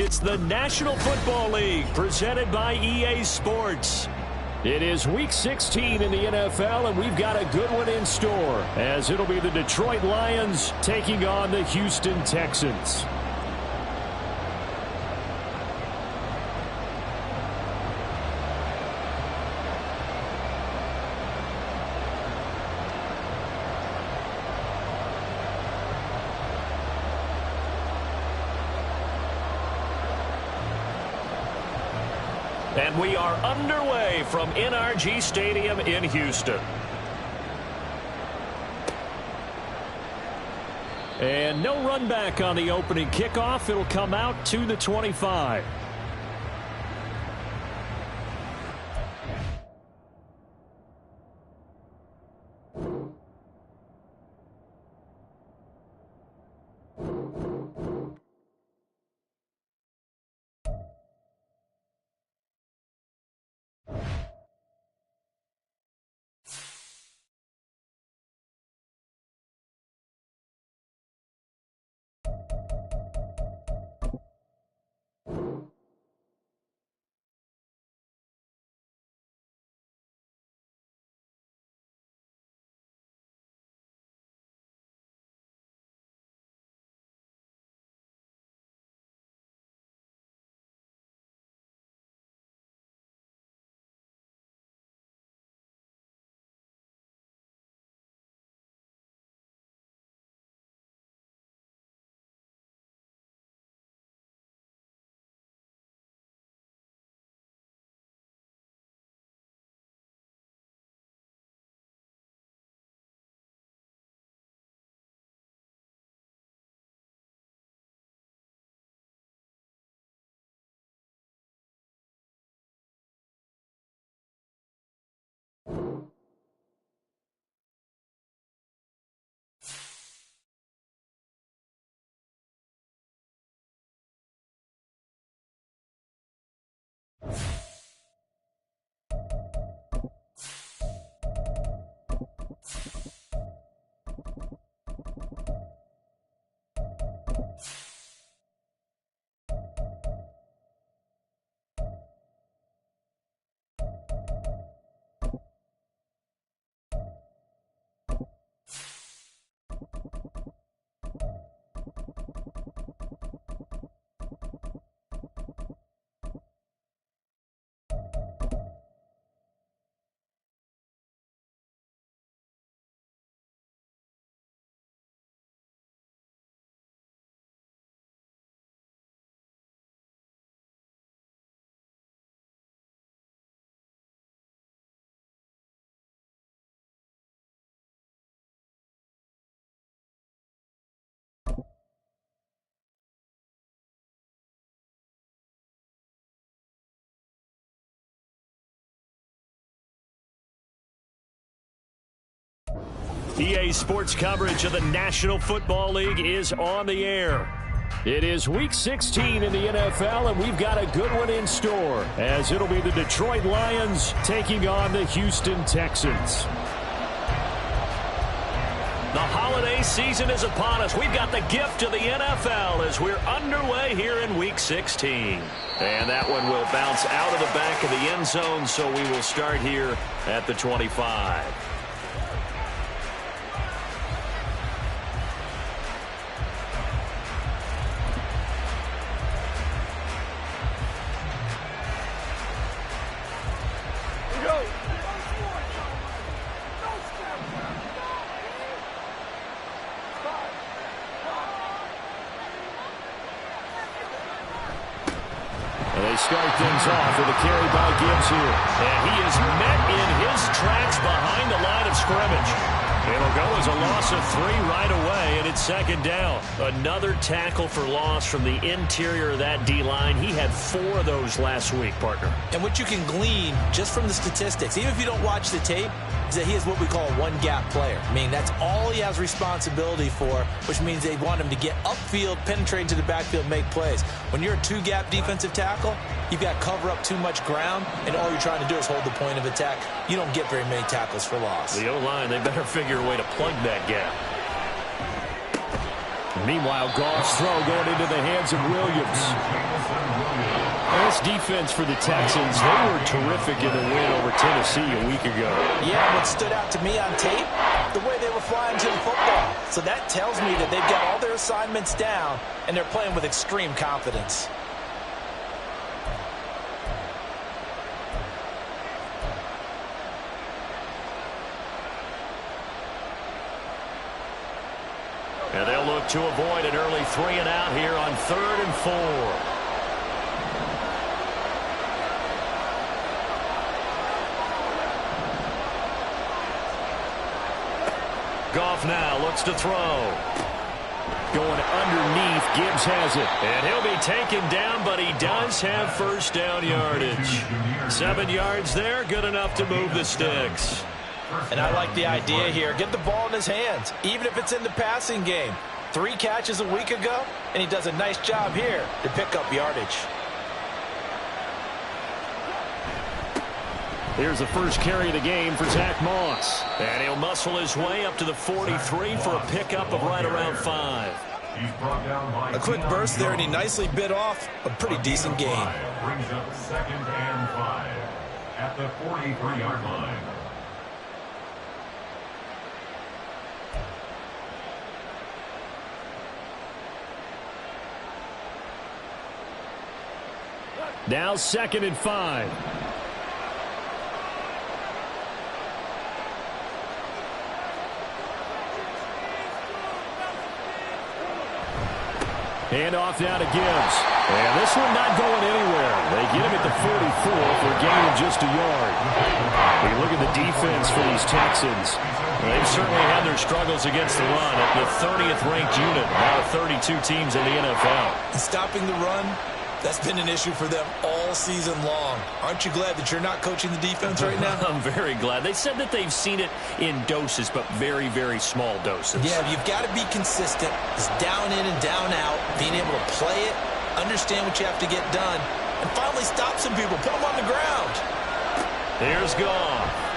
It's the National Football League presented by EA Sports. It is Week 16 in the NFL, and we've got a good one in store, as it'll be the Detroit Lions taking on the Houston Texans. And we are underway from NRG Stadium in Houston. And no run back on the opening kickoff. It'll come out to the 25. EA Sports coverage of the National Football League is on the air. It is Week 16 in the NFL, and we've got a good one in store, as it'll be the Detroit Lions taking on the Houston Texans. The holiday season is upon us. We've got the gift of the NFL as we're underway here in Week 16. And that one will bounce out of the back of the end zone, so we will start here at the 25. Start things off with a carry by Gibbs here. And he is met in his tracks behind the line of scrimmage. It'll go as a loss of 3 right away, and it's second down. Another tackle for loss from the interior of that D-line. He had 4 of those last week, partner. And what you can glean just from the statistics, even if you don't watch the tape, is that he is what we call a one-gap player. I mean, that's all he has responsibility for, which means they want him to get upfield, penetrate into the backfield, make plays. When you're a 2-gap defensive tackle, you've got to cover up too much ground, and all you're trying to do is hold the point of attack. You don't get very many tackles for loss. The O-line, they better figure a way to plug that gap. Meanwhile, Goff's throw going into the hands of Williams. This defense for the Texans, they were terrific in the win over Tennessee a week ago. Yeah, what stood out to me on tape, the way they were flying to the football. So that tells me that they've got all their assignments down, and they're playing with extreme confidence. And they'll look to avoid an early 3-and-out here on 3rd and 4. Goff now looks to throw. Going underneath, Gibbs has it. And he'll be taken down, but he does have first down yardage. 7 yards there, good enough to move the sticks. And I like the idea here. Get the ball in his hands, even if it's in the passing game. 3 catches a week ago, and he does a nice job here to pick up yardage. Here's the first carry of the game for Zach Moss. And he'll muscle his way up to the 43 for a pickup of right around 5. A quick burst there, and he nicely bit off a pretty decent gain. Brings up 2nd and 5 at the 43-yard line. Now 2nd and 5. Hand off now to Gibbs. And this one not going anywhere. They get him at the 44 for a gain of just a yard. We look at the defense for these Texans. They've certainly had their struggles against the run at the 30th ranked unit out of 32 teams in the NFL. Stopping the run, that's been an issue for them all season long. Aren't you glad that you're not coaching the defense right now? I'm very glad. They said that they've seen it in doses, but very, very small doses. Yeah, you've got to be consistent. It's down in and down out, being able to play it, understand what you have to get done, and finally stop some people, put them on the ground. Here's Goff.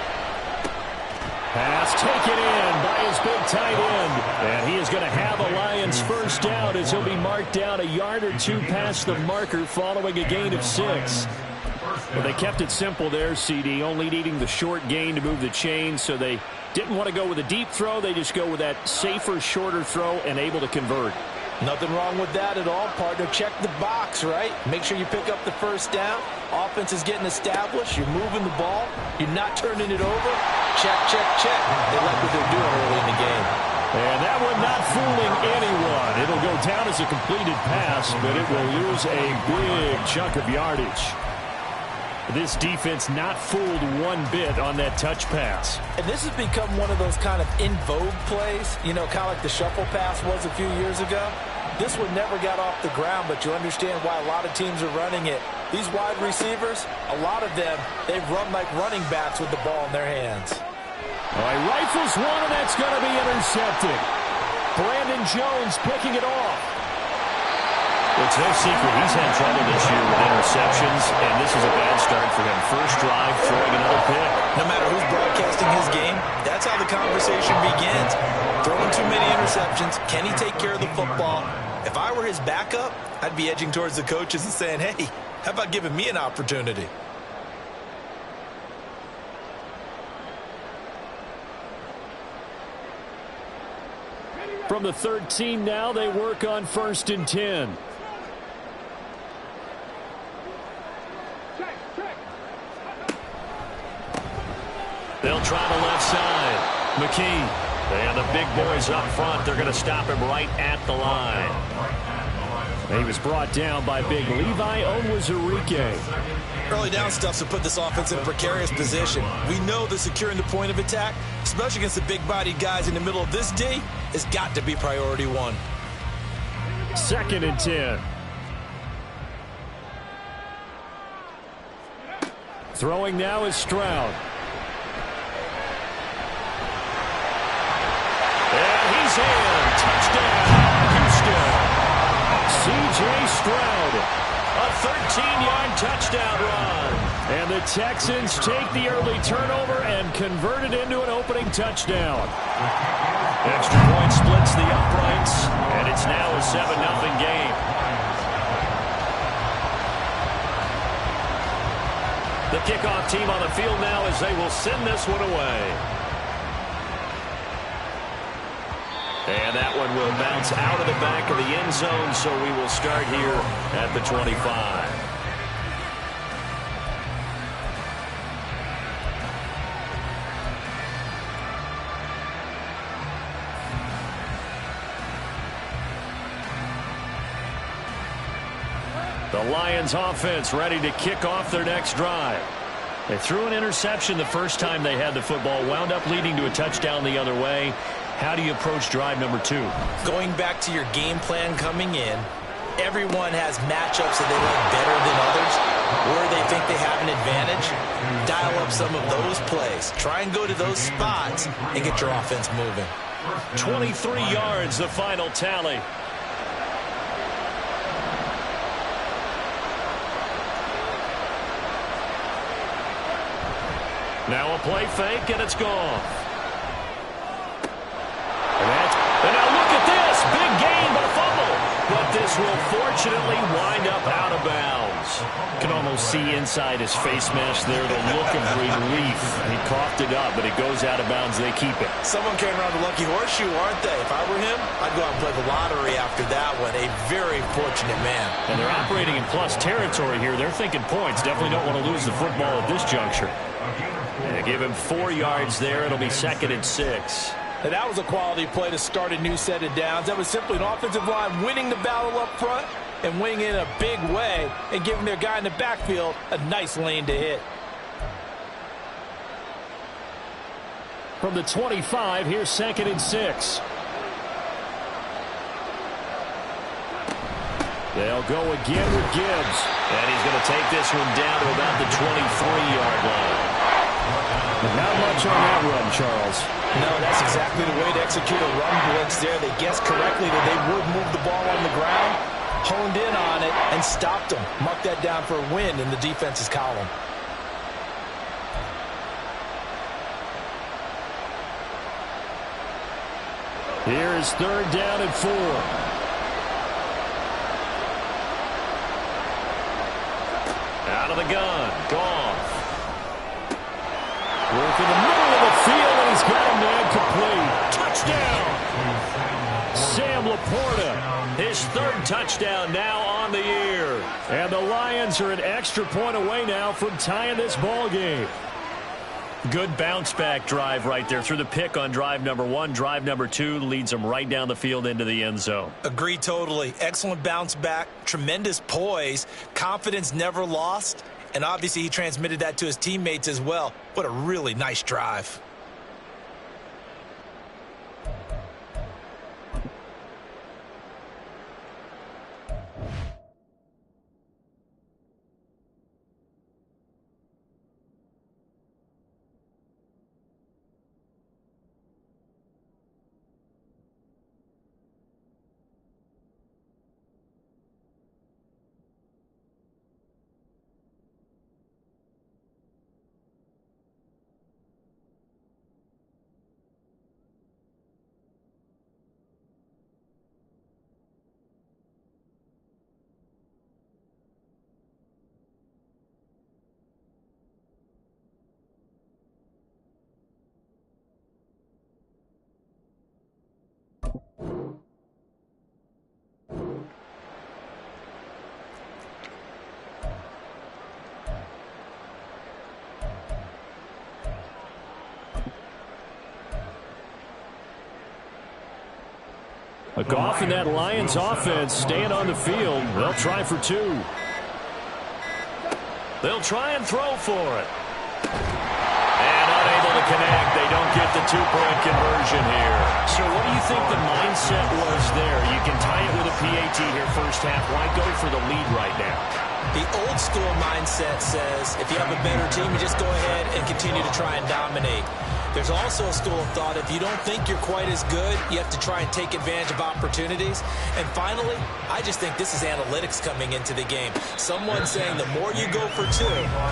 Pass taken in by his big tight end. And he is going to have a Lions first down as he'll be marked down a yard or 2 past the marker following a gain of 6. Well, they kept it simple there, CD, only needing the short gain to move the chains, so they didn't want to go with a deep throw. They just go with that safer, shorter throw and able to convert. Nothing wrong with that at all, partner. Check the box, right? Make sure you pick up the first down. Offense is getting established. You're moving the ball. You're not turning it over. Check, check, check. They like what they're doing early in the game. And that one not fooling anyone. It'll go down as a completed pass, but it will lose a big chunk of yardage. This defense not fooled one bit on that touch pass. And this has become one of those kind of in vogue plays, you know, kind of like the shuffle pass was a few years ago. This one never got off the ground, but you understand why a lot of teams are running it. These wide receivers, a lot of them, they run like running backs with the ball in their hands. All right, rifles one, and that's going to be intercepted. Brandon Jones picking it off. It's no secret he's had trouble this year with interceptions, and this is a bad start for him. First drive, throwing another pick. No matter who's broadcasting his game, that's how the conversation begins. Throwing too many interceptions. Can he take care of the football? If I were his backup, I'd be edging towards the coaches and saying, hey, how about giving me an opportunity? From the 13 now, they work on 1st and 10. They'll try the left side. McKee. And the big boys up front, they're going to stop him right at the line. He was brought down by big Levi Onwuzurike. Early down stuff to put this offense in a precarious position. We know that securing the point of attack, especially against the big-bodied guys in the middle of this D, has got to be priority 1. 2nd and 10. Throwing now is Stroud. And he's in. Touchdown, Houston. C.J. Stroud. A 13-yard touchdown run. And the Texans take the early turnover and convert it into an opening touchdown. Extra point splits the uprights, and it's now a 7-0 game. The kickoff team on the field now as they will send this one away. And that one will bounce out of the back of the end zone, so we will start here at the 25. The Lions offense ready to kick off their next drive. They threw an interception the first time they had the football, wound up leading to a touchdown the other way. How do you approach drive number 2? Going back to your game plan coming in, everyone has matchups that they like better than others, where they think they have an advantage. Dial up some of those plays. Try and go to those spots and get your offense moving. 23 yards, the final tally. Now a play fake, and it's gone. And now look at this. Big gain, but a fumble. But this will fortunately wind up out of bounds. You can almost see inside his face mesh there the look of relief. He coughed it up, but it goes out of bounds. They keep it. Someone came around the lucky horseshoe, aren't they? If I were him, I'd go out and play the lottery after that one. A very fortunate man. And they're operating in plus territory here. They're thinking points. Definitely don't want to lose the football at this juncture. And give him 4 yards there. It'll be 2nd and 6. And that was a quality play to start a new set of downs. That was simply an offensive line winning the battle up front and winning in a big way and giving their guy in the backfield a nice lane to hit. From the 25, here's 2nd and 6. They'll go again with Gibbs. And he's going to take this one down to about the 23-yard line. Not much on that run, Charles. No, that's exactly the way to execute a run blitz there. They guessed correctly that they would move the ball on the ground, honed in on it, and stopped them. Mark that down for a win in the defense's column. Here is 3rd down and 4. Out of the gun. Goff. Work in the middle of the field, and he's got him man complete. Touchdown! Sam Laporta, his 3rd touchdown now on the year. And the Lions are an extra point away now from tying this ball game. Good bounce-back drive right there through the pick on drive number 1. Drive number 2 leads them right down the field into the end zone. Agreed totally. Excellent bounce back, tremendous poise, confidence never lost. And obviously he transmitted that to his teammates as well. What a really nice drive. Goff and that Lions offense staying on the field. They'll try for 2. They'll try and throw for it. And unable to connect. They don't get the 2-point conversion here. So what do you think the mindset was there? You can tie it with a PAT here first half. Why go for the lead right now? The old school mindset says if you have a better team, you just go ahead and continue to try and dominate. There's also a school of thought, if you don't think you're quite as good, you have to try and take advantage of opportunities. And finally, I just think this is analytics coming into the game. Someone saying the more you go for 2,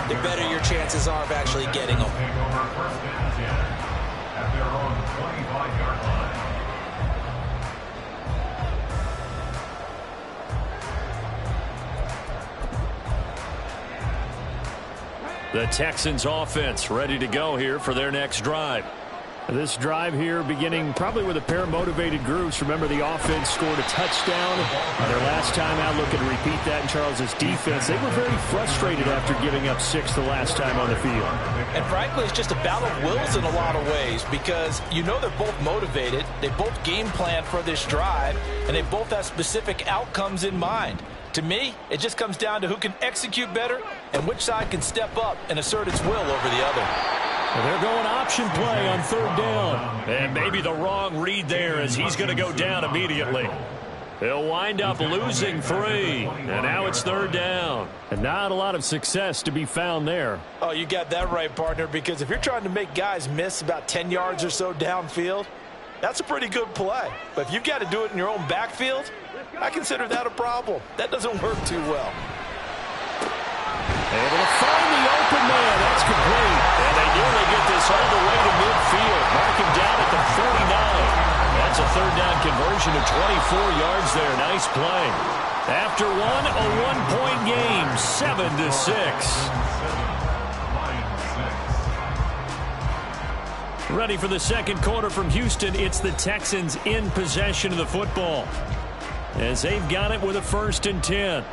the better your chances are of actually getting them. The Texans offense ready to go here for their next drive. This drive here beginning probably with a pair of motivated groups. Remember, the offense scored a touchdown their last time out. Looking to repeat that in Charles's defense. They were very frustrated after giving up 6 the last time on the field. And frankly, it's just a battle of wills in a lot of ways because you know they're both motivated. They both game plan for this drive, and they both have specific outcomes in mind. To me, it just comes down to who can execute better and which side can step up and assert its will over the other. Well, they're going option play on 3rd down. And maybe the wrong read there as he's going to go down immediately. He'll wind up losing 3. And now it's 3rd down. And not a lot of success to be found there. Oh, you got that right, partner, because if you're trying to make guys miss about 10 yards or so downfield, that's a pretty good play. But if you've got to do it in your own backfield, I consider that a problem. That doesn't work too well. Able to find the open man. That's complete. And they nearly get this all the way to midfield. Mark him down at the 49. That's a 3rd down conversion of 24 yards there. Nice play. After one, a 1-point game, 7-6. Ready for the second quarter from Houston. It's the Texans in possession of the football, as they've got it with a 1st and 10.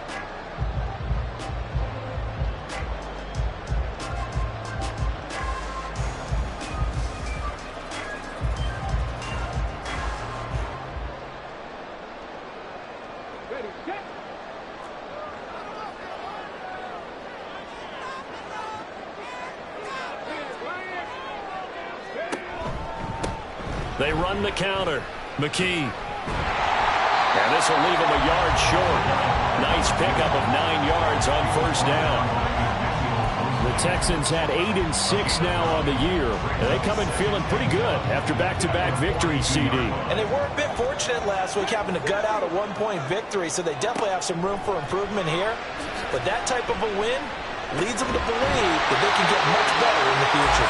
They run the counter. McKee. And this will leave him a yard short. Nice pickup of 9 yards on 1st down. The Texans had 8 and 6 now on the year. They come in feeling pretty good after back-to-back victories, CD. And they were a bit fortunate last week having to gut out a 1-point victory, so they definitely have some room for improvement here. But that type of a win leads them to believe that they can get much better in the future.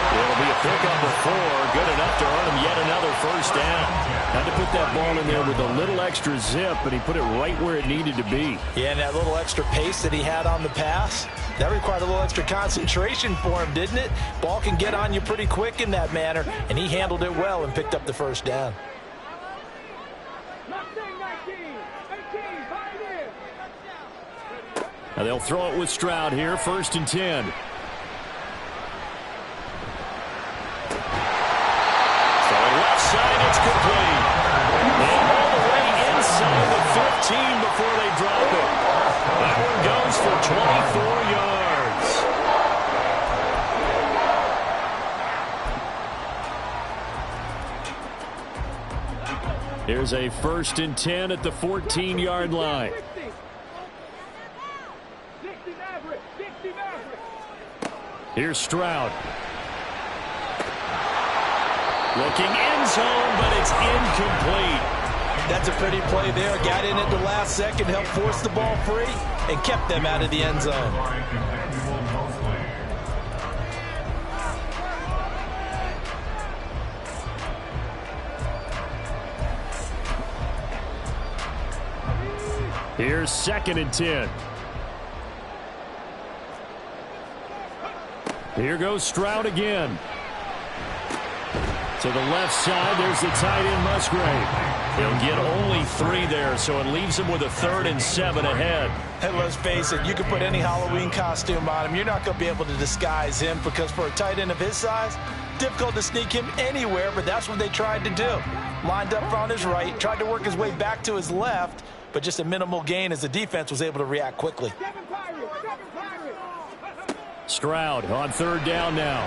It'll be a pickup of 4, good enough to earn him yet another 1st down. Had to put that ball in there with a little extra zip, but he put it right where it needed to be. Yeah, and that little extra pace that he had on the pass, that required a little extra concentration for him, didn't it? Ball can get on you pretty quick in that manner, and he handled it well and picked up the 1st down. Now they'll throw it with Stroud here, 1st and 10. So left side, it's complete. And all the way inside the 15 before they drop it. That one goes for 24 yards. Here's a 1st and 10 at the 14-yard line. Here's Stroud. Looking end zone, but it's incomplete. That's a pretty play there. Got in at the last second, helped force the ball free, and kept them out of the end zone. Here's 2nd and 10. Here goes Stroud again. To the left side, there's the tight end, Musgrave. He'll get only 3 there, so it leaves him with a 3rd and 7 ahead. And let's face it, you can put any Halloween costume on him. You're not going to be able to disguise him because for a tight end of his size, difficult to sneak him anywhere, but that's what they tried to do. Lined up on his right, tried to work his way back to his left, but just a minimal gain as the defense was able to react quickly. Stroud on 3rd down now.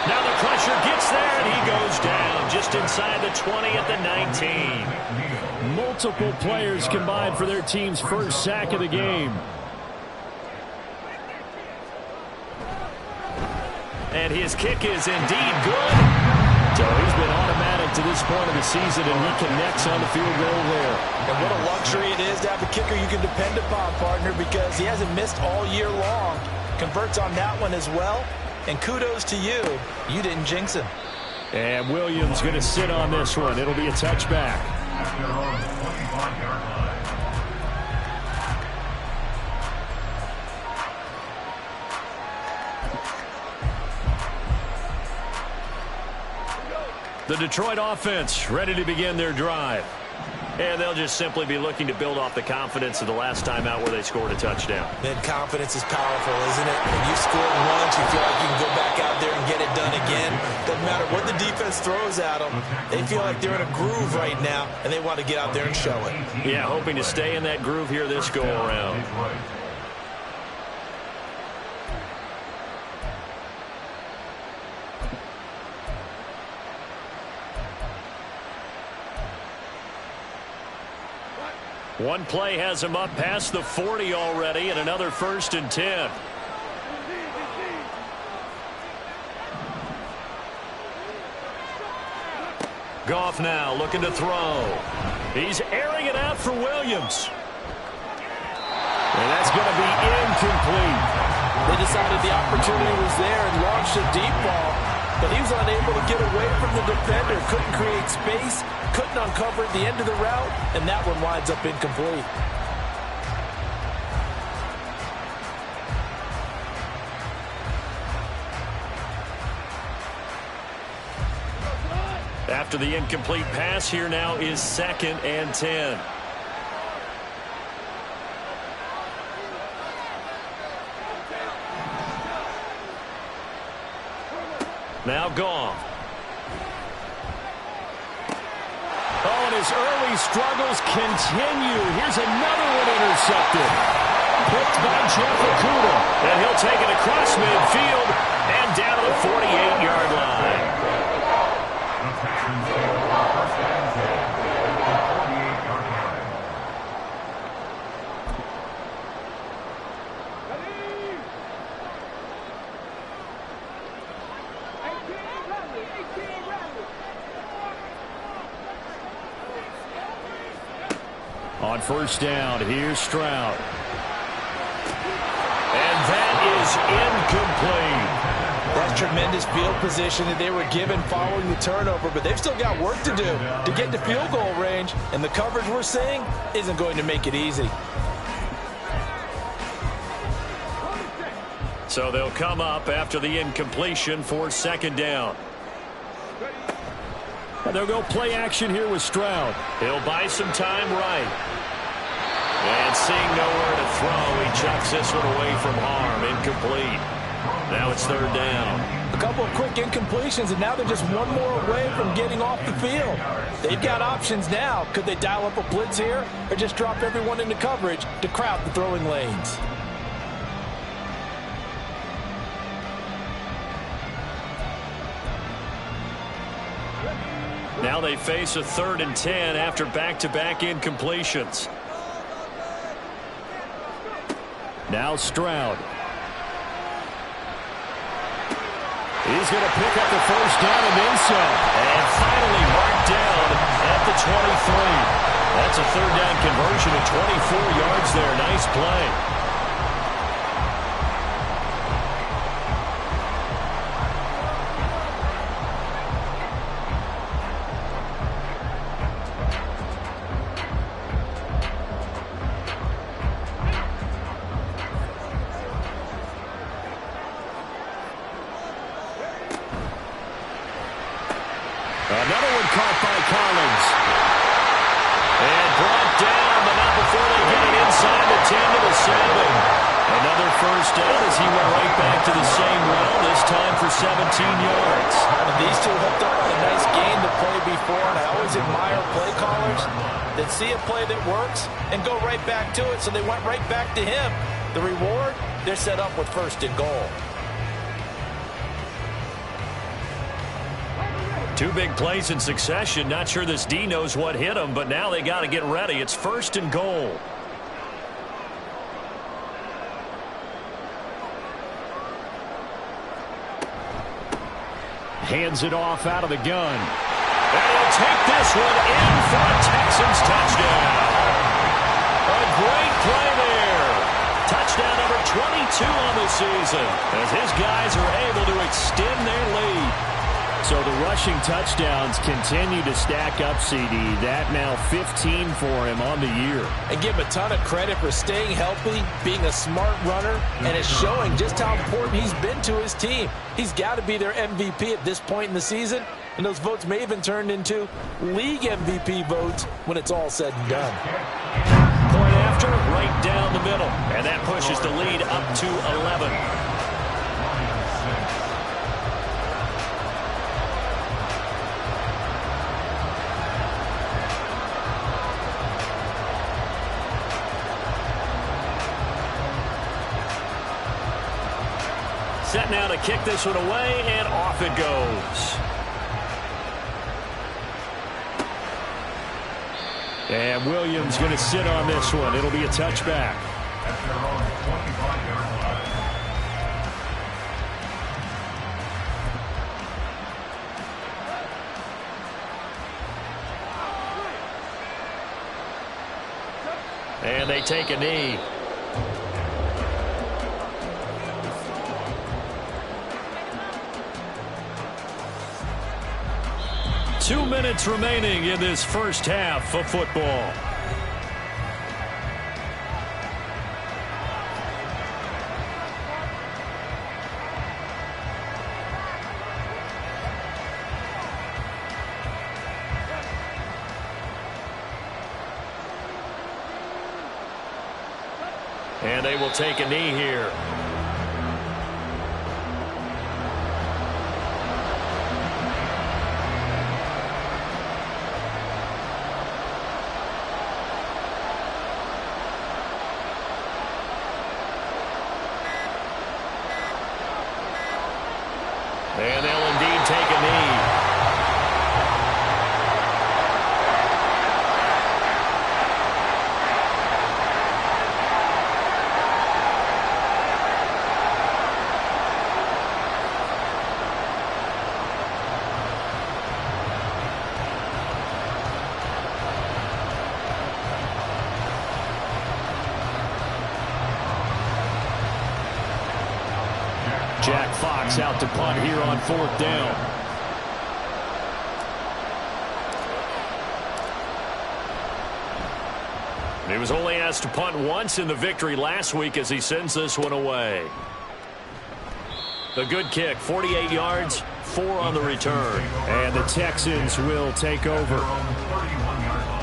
Now the pressure gets there, and he goes down just inside the 20 at the 19. Multiple players combined for their team's 1st sack of the game. And his kick is indeed good. So he's been automatic to this point of the season, and he connects on the field goal there. And what a luxury it is to have a kicker you can depend upon, partner, because he hasn't missed all year long. Converts on that one as well. And kudos to you. You didn't jinx him. And Williams going to sit on this one. It'll be a touchback. The Detroit offense ready to begin their drive. And they'll just simply be looking to build off the confidence of the last time out where they scored a touchdown. Man, confidence is powerful, isn't it? When you score once, you feel like you can go back out there and get it done again. Doesn't matter what the defense throws at them. They feel like they're in a groove right now, and they want to get out there and show it. Yeah, hoping to stay in that groove here this go-around. One play has him up past the 40 already, and another 1st and 10. Goff now looking to throw. He's airing it out for Williams. And that's going to be incomplete. They decided the opportunity was there and launched a deep ball, but he was unable to get away from the defender. Couldn't create space, couldn't uncover at the end of the route, and that one winds up incomplete. After the incomplete pass, here now is 2nd and 10. Now Goff. Oh, and his early struggles continue. Here's another one intercepted. Picked by Jeff Okudah. And he'll take it across midfield and down to the 48-yard line. On 1st down, here's Stroud. And that is incomplete. That's tremendous field position that they were given following the turnover, but they've still got work to do to get to field goal range, and the coverage we're seeing isn't going to make it easy. So they'll come up after the incompletion for 2nd down. And they'll go play action here with Stroud. He'll buy some time right. And seeing nowhere to throw, he chucks this one away from harm. Incomplete. Now it's 3rd down. A couple of quick incompletions, and now they're just one more away from getting off the field. They've got options now. Could they dial up a blitz here or just drop everyone into coverage to crowd the throwing lanes? Now they face a 3rd and 10 after back-to-back incompletions. Now Stroud. He's going to pick up the 1st down and then some. And finally marked down at the 23. That's a 3rd down conversion of 24 yards there. Nice play. Another one caught by Collins. And brought down, but not before they get it inside the 10 to the 7. Another 1st down as he went right back to the same well, this time for 17 yards. And these two hooked up on a nice gain to play before, and I always admire play callers that see a play that works and go right back to it, so they went right back to him. The reward, they're set up with 1st and goal. 2 big plays in succession. Not sure this D knows what hit him, but now they got to get ready. It's 1st and goal. Hands it off out of the gun. And he'll take this one in for a Texans touchdown. A great play there. Touchdown number 22 on the season as his guys are able to extend their lead. So the rushing touchdowns continue to stack up, CD. That now 15 for him on the year. And give him a ton of credit for staying healthy, being a smart runner, and it's showing just how important he's been to his team. He's got to be their MVP at this point in the season, and And those votes may have been turned into league MVP votes when it's all said and done. Point after, right down the middle. And that pushes the lead up to 11. Set now to kick this one away, and off it goes. And Williams going to sit on this one. It'll be a touchback. At their own 25-yard line. And they take a knee. Two minutes remaining in this first half of football. And they will take a knee here. And they'll indeed take a knee. Jack Fox out to punt here on 4th down. He was only asked to punt once in the victory last week as he sends this one away. The good kick, 48 yards, 4 on the return. And the Texans will take over. Their own 31-yard line.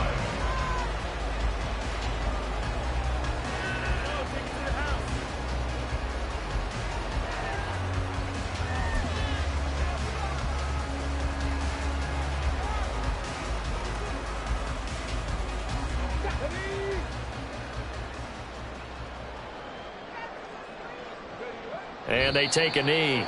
And they take a knee.